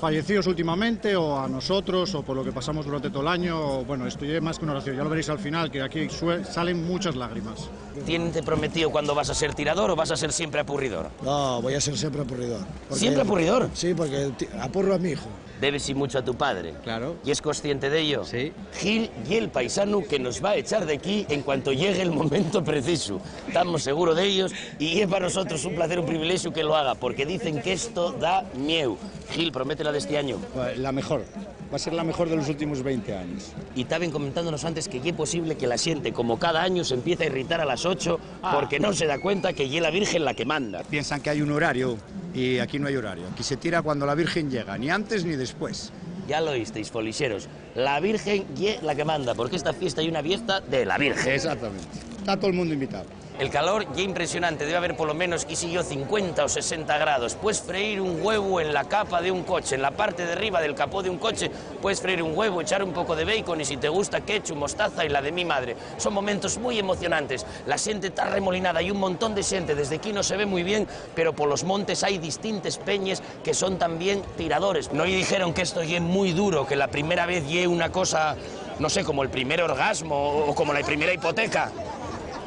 fallecidos últimamente, o a nosotros, o por lo que pasamos durante todo el año. Bueno, estoy más que una oración, ya lo veréis al final, que aquí salen muchas lágrimas. ¿Quién te prometió cuándo vas a ser tirador o vas a ser siempre apurridor? No, voy a ser siempre apurridor. ¿Siempre apurridor? Sí, porque apurro a mi hijo. Debes ir mucho a tu padre. Claro. ¿Y es consciente de ello? Sí. Gil y el paisano que nos va a echar de aquí en cuanto llegue el momento preciso. Estamos seguros de ellos y es para nosotros un placer, un privilegio que lo haga, porque dicen que esto da miedo. Gil, prométela de este año. La mejor. Va a ser la mejor de los últimos 20 años. Y estaban comentándonos antes que es posible que la gente, como cada año, se empiece a irritar a las 8 porque no se da cuenta que es la Virgen la que manda. Piensan que hay un horario y aquí no hay horario. Aquí se tira cuando la Virgen llega, ni antes ni después. Ya lo oísteis, folicheros. La Virgen es la que manda, porque esta fiesta hay una fiesta de la Virgen. Exactamente. Está todo el mundo invitado. El calor ya impresionante, debe haber por lo menos, qué sé yo, 50 o 60 grados. Puedes freír un huevo en la capa de un coche, en la parte de arriba del capó de un coche, puedes freír un huevo, echar un poco de bacon y si te gusta ketchup, mostaza y la de mi madre. Son momentos muy emocionantes. La gente está remolinada, hay un montón de gente, desde aquí no se ve muy bien, pero por los montes hay distintas peñas que son también tiradores. No y dijeron que esto es muy duro, que la primera vez es una cosa, no sé, como el primer orgasmo o como la primera hipoteca.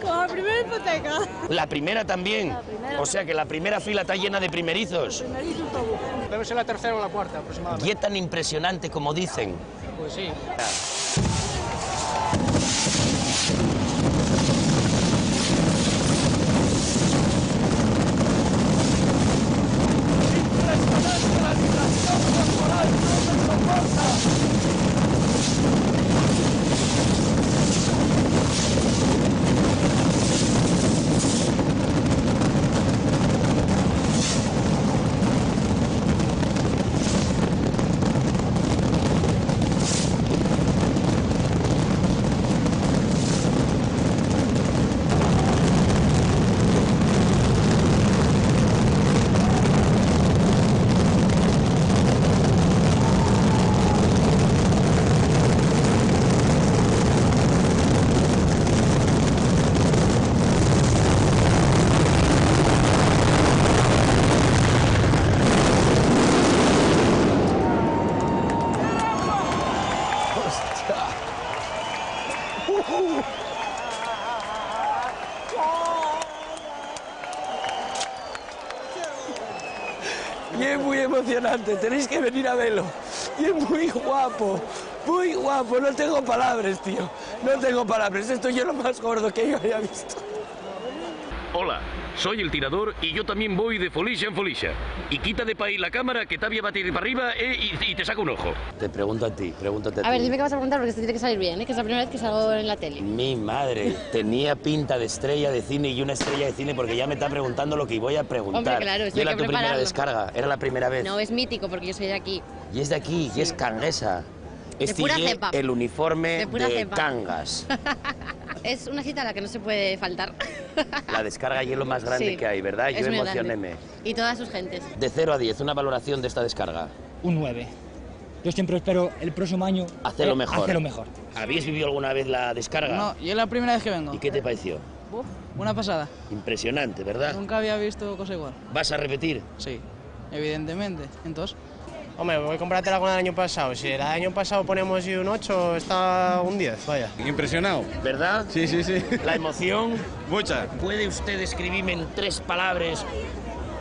Como la primera hipoteca. La primera también. O sea que la primera fila está llena de primerizos. Debe ser la tercera o la cuarta aproximadamente. Y es tan impresionante como dicen. Pues sí. es muy emocionante, tenéis que venir a verlo. Y es muy guapo, no tengo palabras, tío. No tengo palabras, esto es lo más gordo que yo haya visto. Hola, soy el tirador y yo también voy de folicia en folicia. Y quita de país la cámara que Tavia va a tirar para arriba y te saca un ojo. Te pregunto a ti, pregúntate a ti. A ver, dime qué vas a preguntar porque esto tiene que salir bien, ¿eh? Que es la primera vez que salgo en la tele. Mi madre, tenía pinta de estrella de cine y una estrella de cine porque ya me está preguntando lo que voy a preguntar. Hombre, claro, esto ¿Y hay era que tu primera prepararlo. descarga? ¿Era la primera vez? No, es mítico porque yo soy de aquí. Y es de aquí, y es canguesa. De pura Este cepa. el uniforme De pura de cepa. Cangas. Es una cita a la que no se puede faltar. La descarga allí es lo más grande Sí, que hay, ¿verdad? es Yo muy emocionéme. Y todas sus gentes. De 0 a 10, una valoración de esta descarga. Un 9. Yo siempre espero el próximo año Hacerlo mejor. hacerlo mejor. ¿Habéis vivido alguna vez la descarga? No, yo es la primera vez que vengo. ¿Y qué te pareció? Una pasada. Impresionante, ¿verdad? Nunca había visto cosa igual. ¿Vas a repetir? Sí, evidentemente. Entonces, Hombre, voy a comprarte la del año pasado. Si el año pasado ponemos un 8, está un 10, vaya. Impresionado. ¿Verdad? Sí, sí, sí. ¿La emoción? Mucha. ¿Puede usted describirme en 3 palabras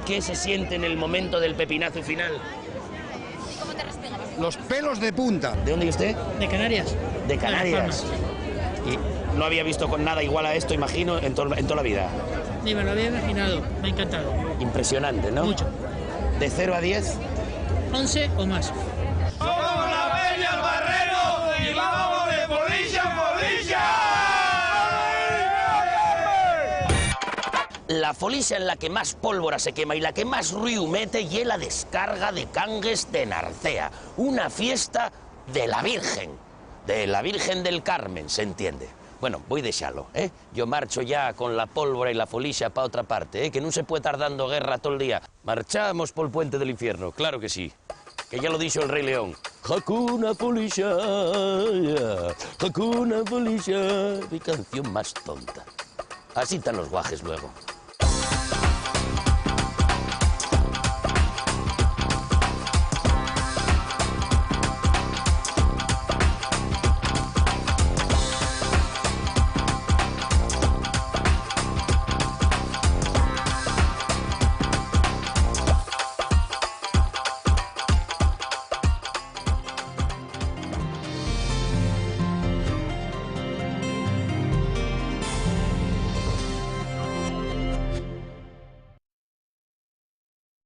qué se siente en el momento del pepinazo final? Los pelos de punta. ¿De dónde es usted? de Canarias. De Canarias. Y no había visto con nada igual a esto, imagino, en toda la vida. Ni me lo había imaginado. Me ha encantado. Impresionante, ¿no? Mucho. ¿De 0 a 10? 11 o más. ¡Somos la Peña El Barrero y vamos de folicia en folicia! La folicia en la que más pólvora se quema y la que más ruido mete y es la descarga de Cangues de Narcea. Una fiesta de la Virgen del Carmen, se entiende. Bueno, voy a dejarlo, ¿eh? Yo marcho ya con la pólvora y la folicia para otra parte, ¿eh? Que no se puede estar dando guerra todo el día. Marchamos por el puente del infierno, claro que sí. Que ya lo dijo el Rey León. Hakuna Folicia, Hakuna Folicia. Mi canción más tonta. Así están los guajes luego.